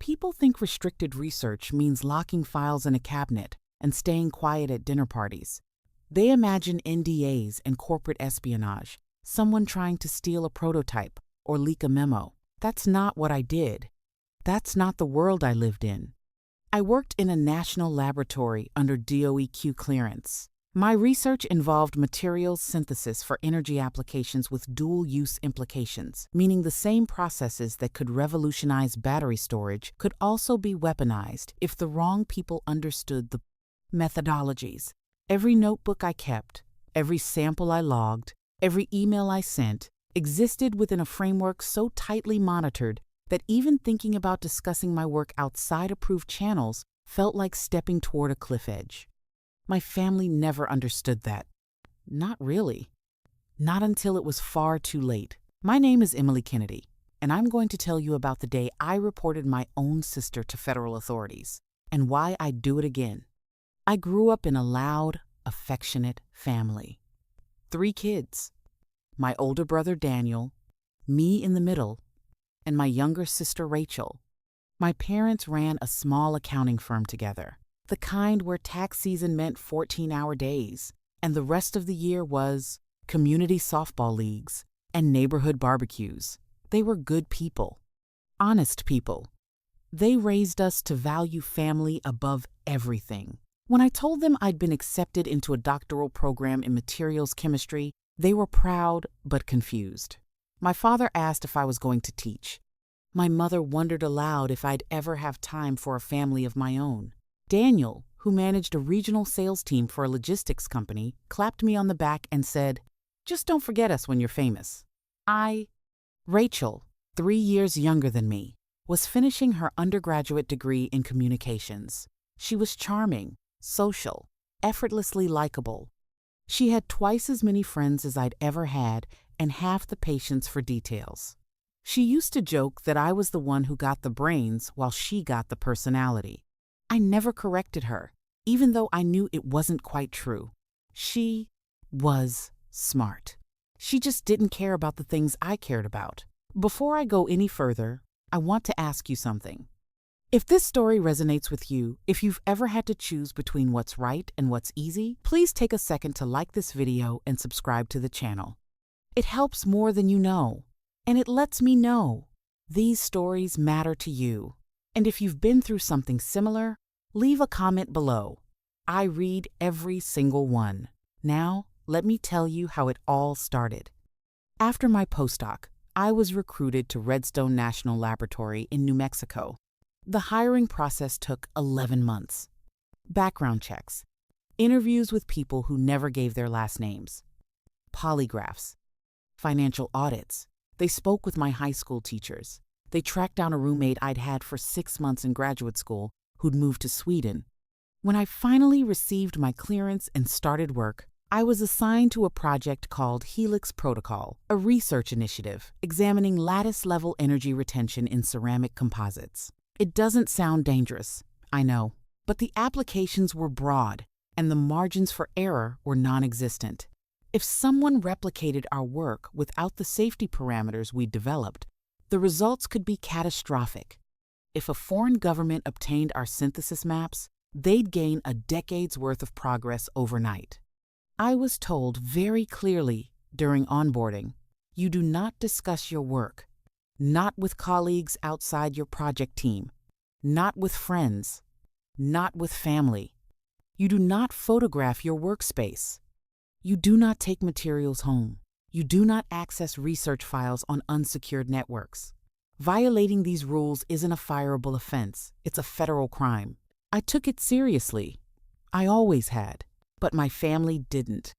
People think restricted research means locking files in a cabinet and staying quiet at dinner parties. They imagine NDAs and corporate espionage, someone trying to steal a prototype or leak a memo. That's not what I did. That's not the world I lived in. I worked in a national laboratory under DOEQ clearance. My research involved materials synthesis for energy applications with dual-use implications, meaning the same processes that could revolutionize battery storage could also be weaponized if the wrong people understood the methodologies. Every notebook I kept, every sample I logged, every email I sent existed within a framework so tightly monitored that even thinking about discussing my work outside approved channels felt like stepping toward a cliff edge. My family never understood that. Not really. Not until it was far too late. My name is Emily Kennedy, and I'm going to tell you about the day I reported my own sister to federal authorities and why I'd do it again. I grew up in a loud, affectionate family. 3 kids. My older brother Daniel, me in the middle, and my younger sister Rachel. My parents ran a small accounting firm together, the kind where tax season meant 14-hour days, and the rest of the year was community softball leagues and neighborhood barbecues. They were good people, honest people. They raised us to value family above everything. When I told them I'd been accepted into a doctoral program in materials chemistry, they were proud but confused. My father asked if I was going to teach. My mother wondered aloud if I'd ever have time for a family of my own. Daniel, who managed a regional sales team for a logistics company, clapped me on the back and said, "Just don't forget us when you're famous." Rachel, 3 years younger than me, was finishing her undergraduate degree in communications. She was charming, social, effortlessly likable. She had twice as many friends as I'd ever had and half the patience for details. She used to joke that I was the one who got the brains while she got the personality. I never corrected her, even though I knew it wasn't quite true. She was smart. She just didn't care about the things I cared about. Before I go any further, I want to ask you something. If this story resonates with you, if you've ever had to choose between what's right and what's easy, please take a second to like this video and subscribe to the channel. It helps more than you know, and it lets me know these stories matter to you. And if you've been through something similar, leave a comment below. I read every single one. Now, let me tell you how it all started. After my postdoc, I was recruited to Redstone National Laboratory in New Mexico. The hiring process took 11 months. Background checks, interviews with people who never gave their last names, polygraphs, financial audits. They spoke with my high school teachers. They tracked down a roommate I'd had for 6 months in graduate school who'd moved to Sweden. When I finally received my clearance and started work, I was assigned to a project called Helix Protocol, a research initiative examining lattice-level energy retention in ceramic composites. It doesn't sound dangerous, I know, but the applications were broad and the margins for error were non-existent. If someone replicated our work without the safety parameters we'd developed, the results could be catastrophic. If a foreign government obtained our synthesis maps, they'd gain a decade's worth of progress overnight. I was told very clearly during onboarding, you do not discuss your work, not with colleagues outside your project team, not with friends, not with family. You do not photograph your workspace. You do not take materials home. You do not access research files on unsecured networks. Violating these rules isn't a fireable offense, it's a federal crime. I took it seriously. I always had, but my family didn't.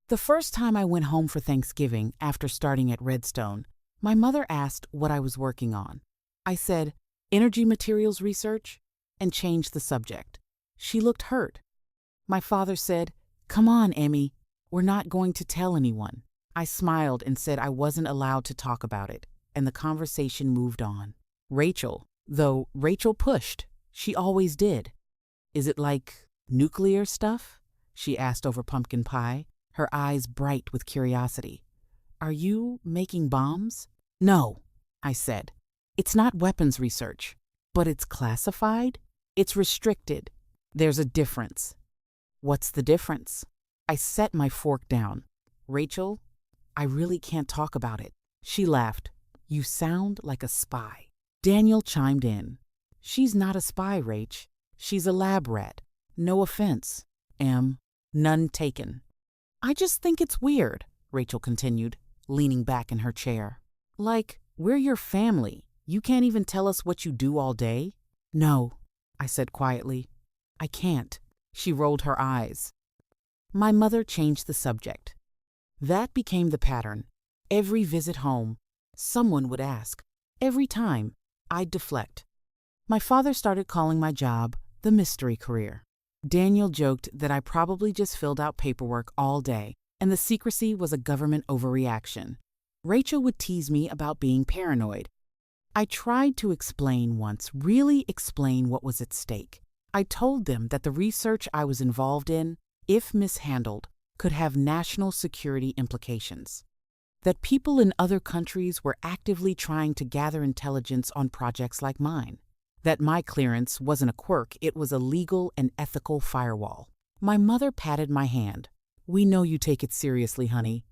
The first time I went home for Thanksgiving after starting at Redstone, my mother asked what I was working on. I said, energy materials research, and changed the subject. She looked hurt. My father said, "Come on, Emmy, we're not going to tell anyone." I smiled and said I wasn't allowed to talk about it, and the conversation moved on. Rachel pushed. She always did. "Is it like nuclear stuff?" she asked over pumpkin pie, her eyes bright with curiosity. "Are you making bombs?" "No," I said. "It's not weapons research. But it's classified? It's restricted. There's a difference. What's the difference? I set my fork down. Rachel, I really can't talk about it. She laughed. You sound like a spy. Daniel chimed in. She's not a spy, Rach. She's a lab rat. No offense. None taken. I just think it's weird, Rachel continued, leaning back in her chair. Like, we're your family. You can't even tell us what you do all day? No, I said quietly. I can't. She rolled her eyes. My mother changed the subject. That became the pattern. Every visit home, someone would ask. Every time, I'd deflect. My father started calling my job the mystery career. Daniel joked that I probably just filled out paperwork all day, and the secrecy was a government overreaction. Rachel would tease me about being paranoid. I tried to explain once, really explain what was at stake. I told them that the research I was involved in, if mishandled, could have national security implications. That people in other countries were actively trying to gather intelligence on projects like mine. That my clearance wasn't a quirk, it was a legal and ethical firewall. My mother patted my hand. We know you take it seriously, honey.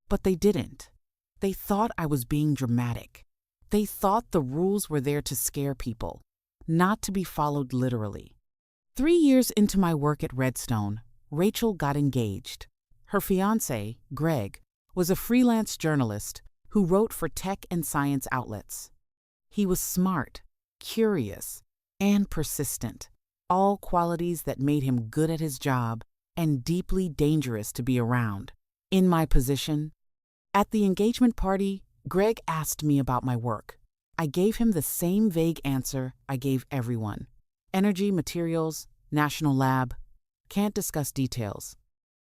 But they didn't. They thought I was being dramatic. They thought the rules were there to scare people, not to be followed literally. 3 years into my work at Redstone, Rachel got engaged. Her fiancé, Greg, was a freelance journalist who wrote for tech and science outlets. He was smart, curious, and persistent, all qualities that made him good at his job and deeply dangerous to be around. In my position, at the engagement party, Greg asked me about my work. I gave him the same vague answer I gave everyone. Energy, materials, national lab. Can't discuss details.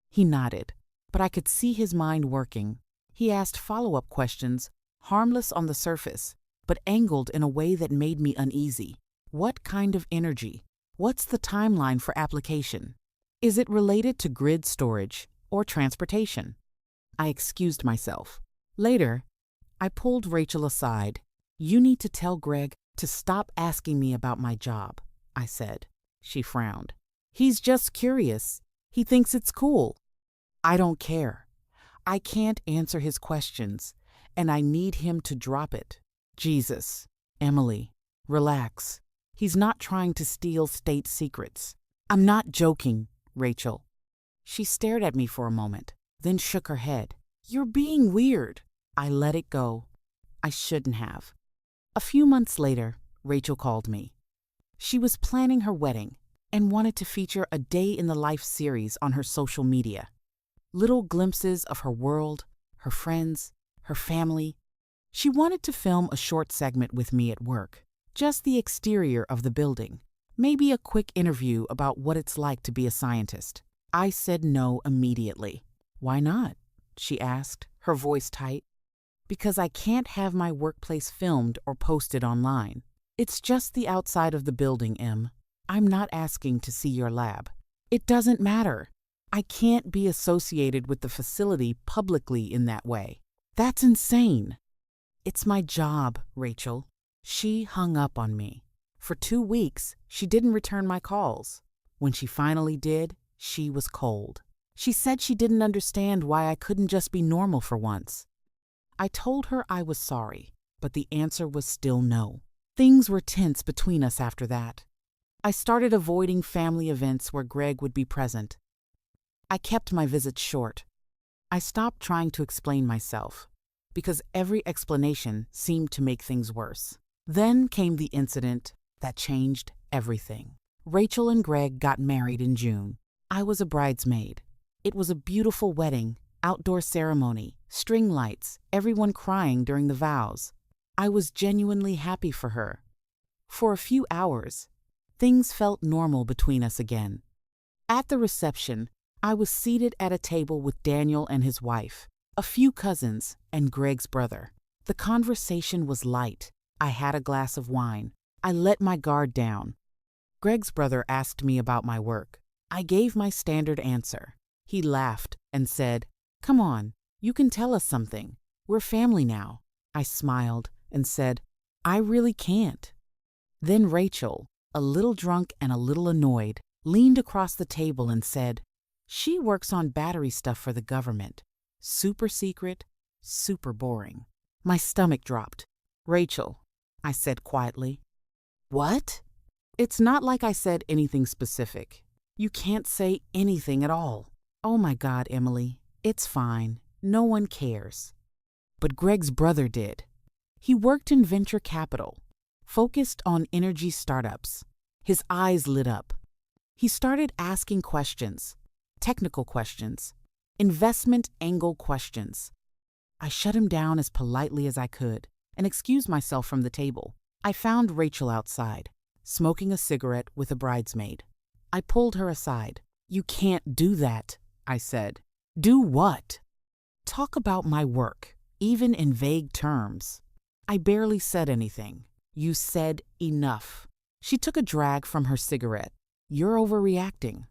He nodded, but I could see his mind working. He asked follow-up questions, harmless on the surface, but angled in a way that made me uneasy. What kind of energy? What's the timeline for application? Is it related to grid storage or transportation? I excused myself. Later, I pulled Rachel aside. You need to tell Greg to stop asking me about my job, I said. She frowned. He's just curious. He thinks it's cool. I don't care. I can't answer his questions, and I need him to drop it. Jesus, Emily, relax. He's not trying to steal state secrets. I'm not joking, Rachel. She stared at me for a moment, then shook her head. You're being weird. I let it go. I shouldn't have. A few months later, Rachel called me. She was planning her wedding and wanted to feature a day in the life series on her social media. Little glimpses of her world, her friends, her family. She wanted to film a short segment with me at work, just the exterior of the building, maybe a quick interview about what it's like to be a scientist. I said no immediately. Why not? She asked, her voice tight. Because I can't have my workplace filmed or posted online. It's just the outside of the building, Em. I'm not asking to see your lab. It doesn't matter. I can't be associated with the facility publicly in that way. That's insane. It's my job, Rachel. She hung up on me. For 2 weeks, she didn't return my calls. When she finally did, she was cold. She said she didn't understand why I couldn't just be normal for once. I told her I was sorry, but the answer was still no. Things were tense between us after that. I started avoiding family events where Greg would be present. I kept my visits short. I stopped trying to explain myself, because every explanation seemed to make things worse. Then came the incident that changed everything. Rachel and Greg got married in June. I was a bridesmaid. It was a beautiful wedding, outdoor ceremony, string lights, everyone crying during the vows. I was genuinely happy for her. For a few hours, things felt normal between us again. At the reception, I was seated at a table with Daniel and his wife, a few cousins, and Greg's brother. The conversation was light. I had a glass of wine. I let my guard down. Greg's brother asked me about my work. I gave my standard answer. He laughed and said, "Come on, you can tell us something. We're family now." I smiled and said, "I really can't." Then Rachel, a little drunk and a little annoyed, leaned across the table and said, "She works on battery stuff for the government. Super secret, super boring." My stomach dropped. "Rachel," I said quietly. "What?" "It's not like I said anything specific. You can't say anything at all." "Oh my God, Emily, it's fine. No one cares." But Greg's brother did. He worked in venture capital, focused on energy startups. His eyes lit up. He started asking questions, technical questions, investment angle questions. I shut him down as politely as I could and excused myself from the table. I found Rachel outside, smoking a cigarette with a bridesmaid. I pulled her aside. "You can't do that," I said. "Do what?" "Talk about my work, even in vague terms." I barely said anything. "You said enough." She took a drag from her cigarette. "You're overreacting."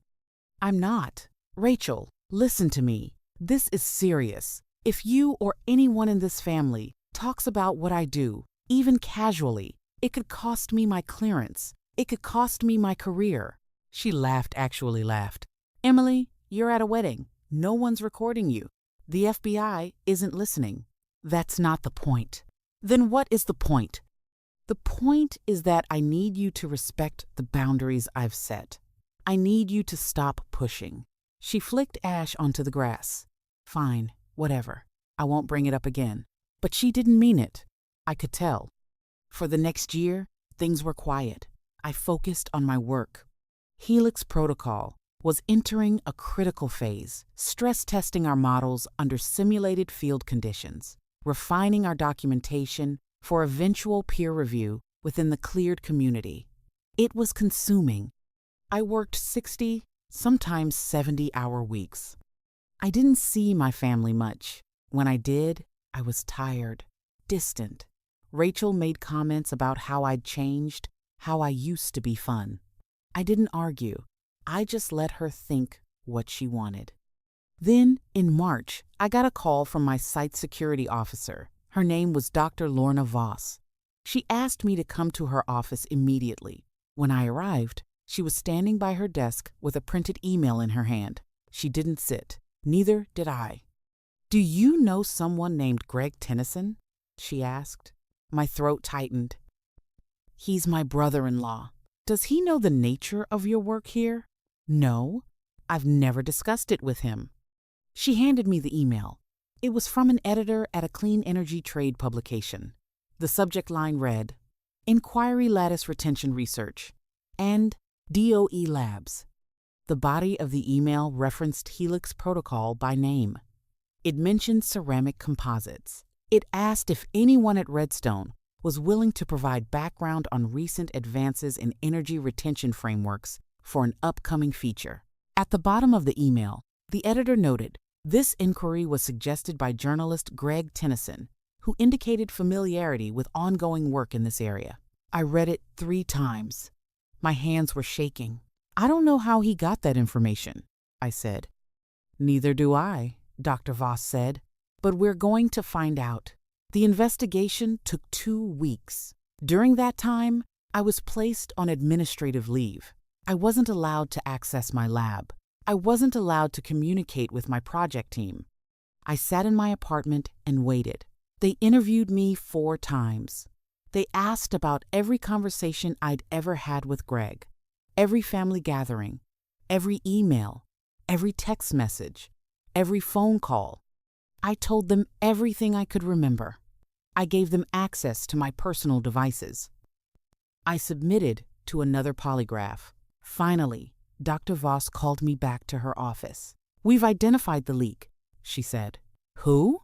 "I'm not." "Rachel, listen to me. This is serious. If you or anyone in this family talks about what I do, even casually, it could cost me my clearance. It could cost me my career." She actually laughed. "Emily, you're at a wedding. No one's recording you. The FBI isn't listening." "That's not the point." "Then what is the point?" "The point is that I need you to respect the boundaries I've set. I need you to stop pushing." She flicked ash onto the grass. "Fine, whatever. I won't bring it up again." But she didn't mean it. I could tell. For the next year, things were quiet. I focused on my work. Helix Protocol was entering a critical phase, stress testing our models under simulated field conditions, refining our documentation for eventual peer review within the cleared community. It was consuming. I worked 60, sometimes 70-hour weeks. I didn't see my family much. When I did, I was tired, distant. Rachel made comments about how I'd changed, how I used to be fun. I didn't argue. I just let her think what she wanted. Then, in March, I got a call from my site security officer. Her name was Dr. Lorna Voss. She asked me to come to her office immediately. When I arrived, she was standing by her desk with a printed email in her hand. She didn't sit. Neither did I. "Do you know someone named Greg Tennyson?" she asked. My throat tightened. "He's my brother-in-law." "Does he know the nature of your work here?" "No, I've never discussed it with him." She handed me the email. It was from an editor at a clean energy trade publication. The subject line read, "Inquiry Lattice Retention Research," and DOE Labs. The body of the email referenced Helix Protocol by name. It mentioned ceramic composites. It asked if anyone at Redstone was willing to provide background on recent advances in energy retention frameworks for an upcoming feature. At the bottom of the email, the editor noted, this inquiry was suggested by journalist Greg Tennyson, who indicated familiarity with ongoing work in this area. I read it 3 times. My hands were shaking. "I don't know how he got that information," I said. "Neither do I," Dr. Voss said, "but we're going to find out." The investigation took 2 weeks. During that time, I was placed on administrative leave. I wasn't allowed to access my lab. I wasn't allowed to communicate with my project team. I sat in my apartment and waited. They interviewed me 4 times. They asked about every conversation I'd ever had with Greg, every family gathering, every email, every text message, every phone call. I told them everything I could remember. I gave them access to my personal devices. I submitted to another polygraph. Finally, Dr. Voss called me back to her office. "We've identified the leak," she said. "Who?"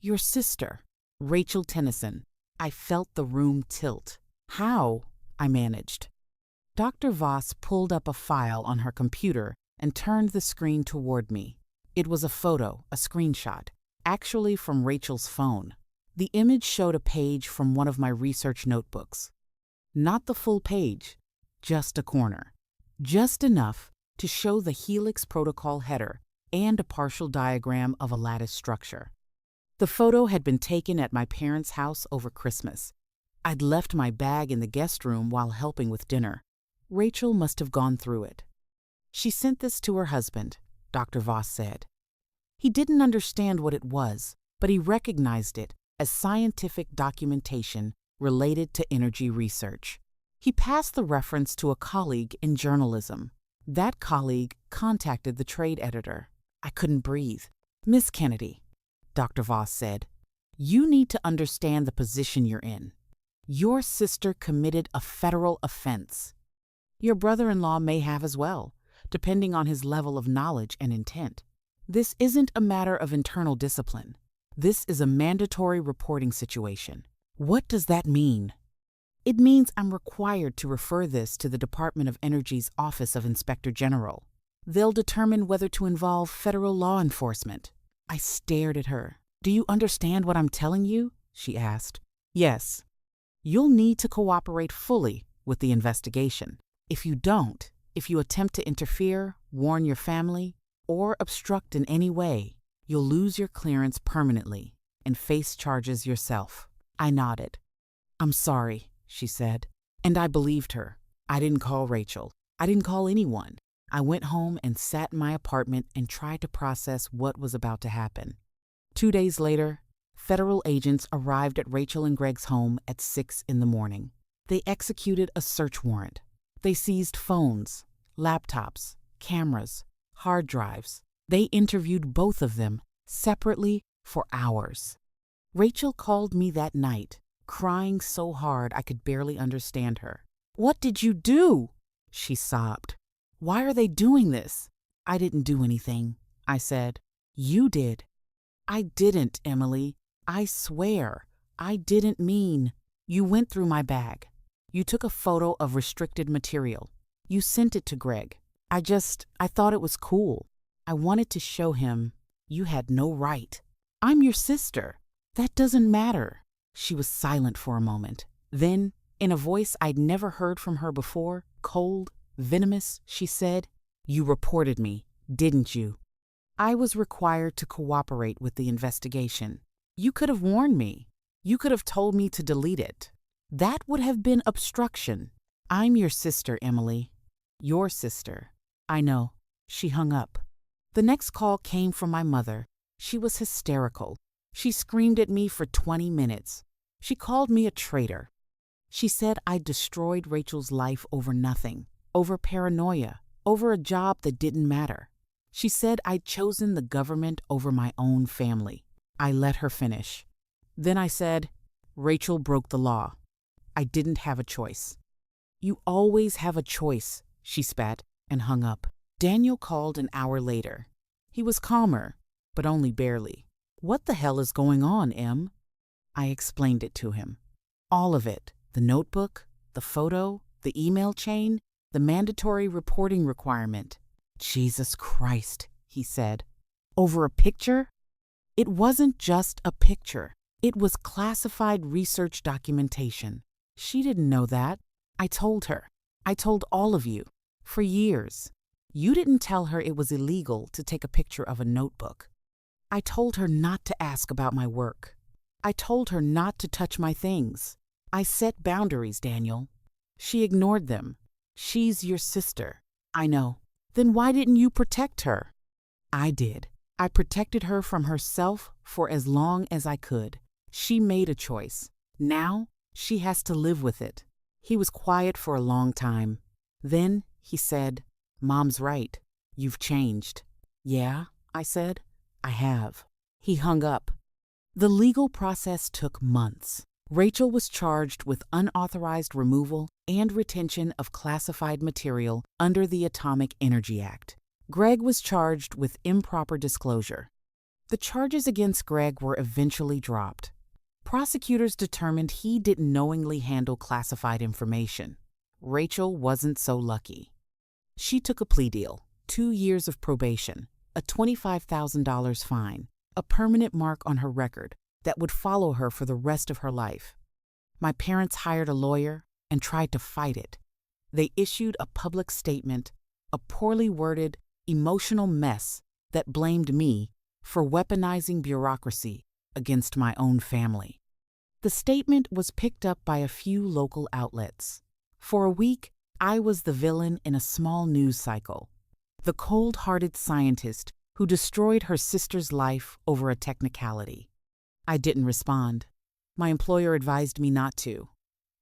"Your sister, Rachel Tennyson." I felt the room tilt. "How?" I managed. Dr. Voss pulled up a file on her computer and turned the screen toward me. It was a photo, a screenshot, actually from Rachel's phone. The image showed a page from one of my research notebooks. Not the full page, just a corner. Just enough to show the Helix Protocol header and a partial diagram of a lattice structure. The photo had been taken at my parents' house over Christmas. I'd left my bag in the guest room while helping with dinner. Rachel must have gone through it. She sent this to her husband, Dr. Voss said. He didn't understand what it was, but he recognized it as scientific documentation related to energy research. He passed the reference to a colleague in journalism. That colleague contacted the trade editor. I couldn't breathe. Miss Kennedy, Dr. Voss said, you need to understand the position you're in. Your sister committed a federal offense. Your brother-in-law may have as well, depending on his level of knowledge and intent. This isn't a matter of internal discipline. This is a mandatory reporting situation. What does that mean? It means I'm required to refer this to the Department of Energy's Office of Inspector General. They'll determine whether to involve federal law enforcement. I stared at her. Do you understand what I'm telling you? She asked. Yes. You'll need to cooperate fully with the investigation. If you don't, if you attempt to interfere, warn your family, or obstruct in any way, you'll lose your clearance permanently and face charges yourself. I nodded. I'm sorry, she said. And I believed her. I didn't call Rachel. I didn't call anyone. I went home and sat in my apartment and tried to process what was about to happen. 2 days later, federal agents arrived at Rachel and Greg's home at 6 a.m. They executed a search warrant. They seized phones, laptops, cameras, hard drives. They interviewed both of them separately for hours. Rachel called me that night, crying so hard I could barely understand her. What did you do? She sobbed. Why are they doing this? I didn't do anything, I said. You did. I didn't, Emily. I swear. I didn't mean. You went through my bag. You took a photo of restricted material. You sent it to Greg. I thought it was cool. I wanted to show him you had no right. I'm your sister. That doesn't matter. She was silent for a moment. Then, in a voice I'd never heard from her before, cold, venomous, she said, You reported me, didn't you? I was required to cooperate with the investigation. You could have warned me. You could have told me to delete it. That would have been obstruction. I'm your sister, Emily. Your sister. I know. She hung up. The next call came from my mother. She was hysterical. She screamed at me for 20 minutes. She called me a traitor. She said I'd destroyed Rachel's life over nothing, over paranoia, over a job that didn't matter. She said I'd chosen the government over my own family. I let her finish. Then I said, Rachel broke the law. I didn't have a choice. You always have a choice, she spat and hung up. Daniel called an hour later. He was calmer, but only barely. What the hell is going on, Em? I explained it to him. All of it. The notebook, the photo, the email chain, the mandatory reporting requirement. Jesus Christ, he said. Over a picture? It wasn't just a picture. It was classified research documentation. She didn't know that. I told her. I told all of you. For years. You didn't tell her it was illegal to take a picture of a notebook. I told her not to ask about my work. I told her not to touch my things. I set boundaries, Daniel. She ignored them. She's your sister. I know. Then why didn't you protect her? I did. I protected her from herself for as long as I could. She made a choice. Now, she has to live with it. He was quiet for a long time. Then he said, Mom's right. You've changed. Yeah, I said. I have. He hung up. The legal process took months. Rachel was charged with unauthorized removal and retention of classified material under the Atomic Energy Act. Greg was charged with improper disclosure. The charges against Greg were eventually dropped. Prosecutors determined he didn't knowingly handle classified information. Rachel wasn't so lucky. She took a plea deal, 2 years of probation, a $25,000 fine, a permanent mark on her record that would follow her for the rest of her life. My parents hired a lawyer and tried to fight it. They issued a public statement, a poorly worded, emotional mess that blamed me for weaponizing bureaucracy against my own family. The statement was picked up by a few local outlets. For a week, I was the villain in a small news cycle, the cold-hearted scientist who destroyed her sister's life over a technicality. I didn't respond. My employer advised me not to.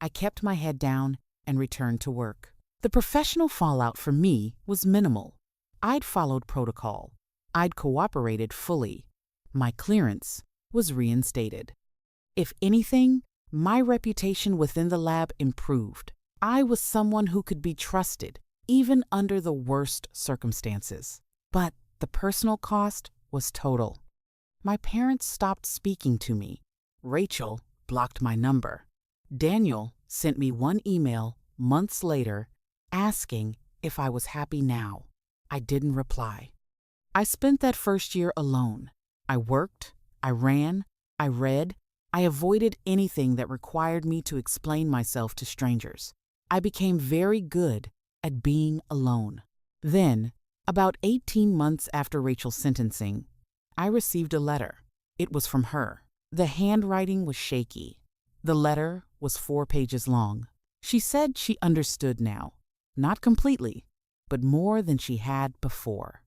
I kept my head down and returned to work. The professional fallout for me was minimal. I'd followed protocol. I'd cooperated fully. My clearance was reinstated. If anything, my reputation within the lab improved. I was someone who could be trusted, even under the worst circumstances. But the personal cost was total. My parents stopped speaking to me. Rachel blocked my number. Daniel sent me one email months later asking if I was happy now. I didn't reply. I spent that first year alone. I worked, I ran, I read, I avoided anything that required me to explain myself to strangers. I became very good at being alone. Then, about 18 months after Rachel's sentencing, I received a letter. It was from her. The handwriting was shaky. The letter was 4 pages long. She said she understood now. Not completely, but more than she had before.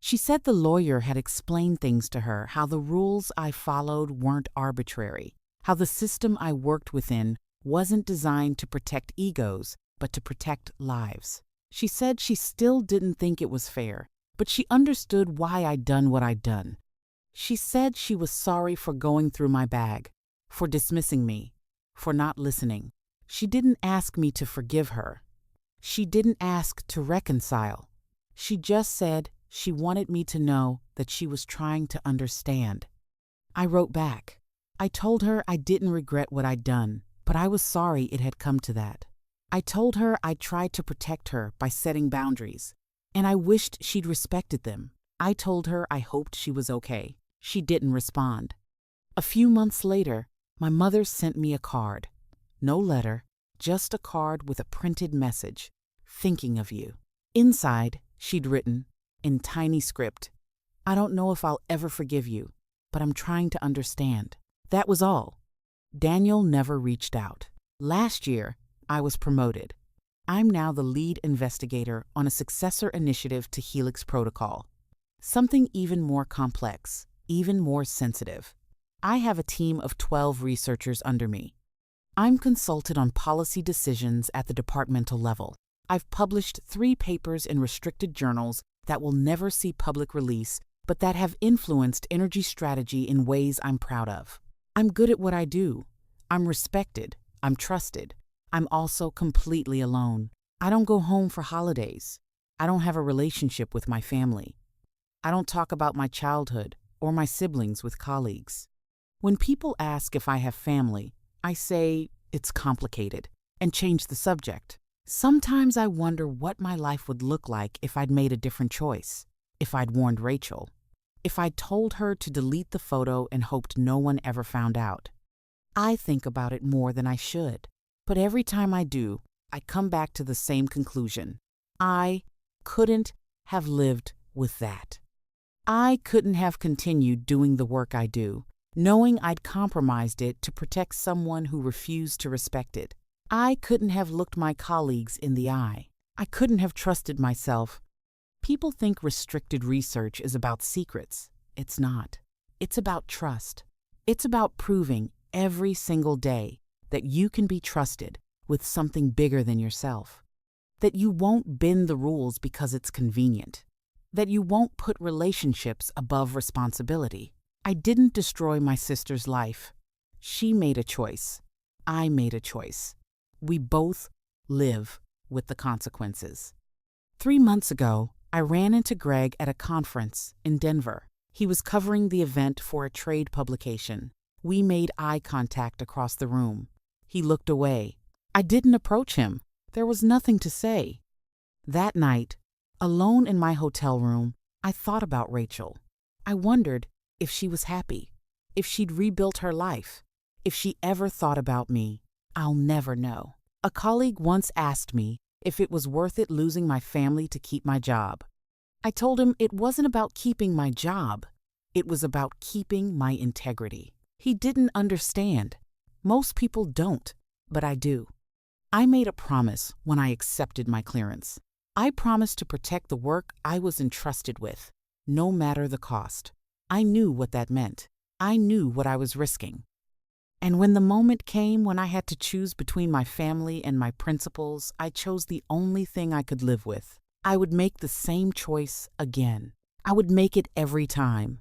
She said the lawyer had explained things to her, how the rules I followed weren't arbitrary, how the system I worked within wasn't designed to protect egos, but to protect lives. She said she still didn't think it was fair, but she understood why I'd done what I'd done. She said she was sorry for going through my bag, for dismissing me, for not listening. She didn't ask me to forgive her. She didn't ask to reconcile. She just said she wanted me to know that she was trying to understand. I wrote back. I told her I didn't regret what I'd done, but I was sorry it had come to that. I told her I'd tried to protect her by setting boundaries, and I wished she'd respected them. I told her I hoped she was okay. She didn't respond. A few months later, my mother sent me a card. No letter, just a card with a printed message, thinking of you. Inside, she'd written, in tiny script, I don't know if I'll ever forgive you, but I'm trying to understand. That was all. Daniel never reached out. Last year, I was promoted. I'm now the lead investigator on a successor initiative to Helix Protocol. Something even more complex, even more sensitive. I have a team of 12 researchers under me. I'm consulted on policy decisions at the departmental level. I've published 3 papers in restricted journals that will never see public release, but that have influenced energy strategy in ways I'm proud of. I'm good at what I do. I'm respected. I'm trusted. I'm also completely alone. I don't go home for holidays. I don't have a relationship with my family. I don't talk about my childhood or my siblings with colleagues. When people ask if I have family, I say it's complicated and change the subject. Sometimes I wonder what my life would look like if I'd made a different choice, if I'd warned Rachel, if I'd told her to delete the photo and hoped no one ever found out. I think about it more than I should, but every time I do, I come back to the same conclusion. I couldn't have lived with that. I couldn't have continued doing the work I do, knowing I'd compromised it to protect someone who refused to respect it. I couldn't have looked my colleagues in the eye. I couldn't have trusted myself. People think restricted research is about secrets. It's not. It's about trust. It's about proving every single day that you can be trusted with something bigger than yourself. That you won't bend the rules because it's convenient. That you won't put relationships above responsibility. I didn't destroy my sister's life. She made a choice. I made a choice. We both live with the consequences. 3 months ago, I ran into Greg at a conference in Denver. He was covering the event for a trade publication. We made eye contact across the room. He looked away. I didn't approach him. There was nothing to say. That night, alone in my hotel room, I thought about Rachel. I wondered if she was happy, if she'd rebuilt her life, if she ever thought about me. I'll never know. A colleague once asked me if it was worth it losing my family to keep my job. I told him it wasn't about keeping my job. It was about keeping my integrity. He didn't understand. Most people don't, but I do. I made a promise when I accepted my clearance. I promised to protect the work I was entrusted with, no matter the cost. I knew what that meant. I knew what I was risking. And when the moment came when I had to choose between my family and my principles, I chose the only thing I could live with. I would make the same choice again. I would make it every time.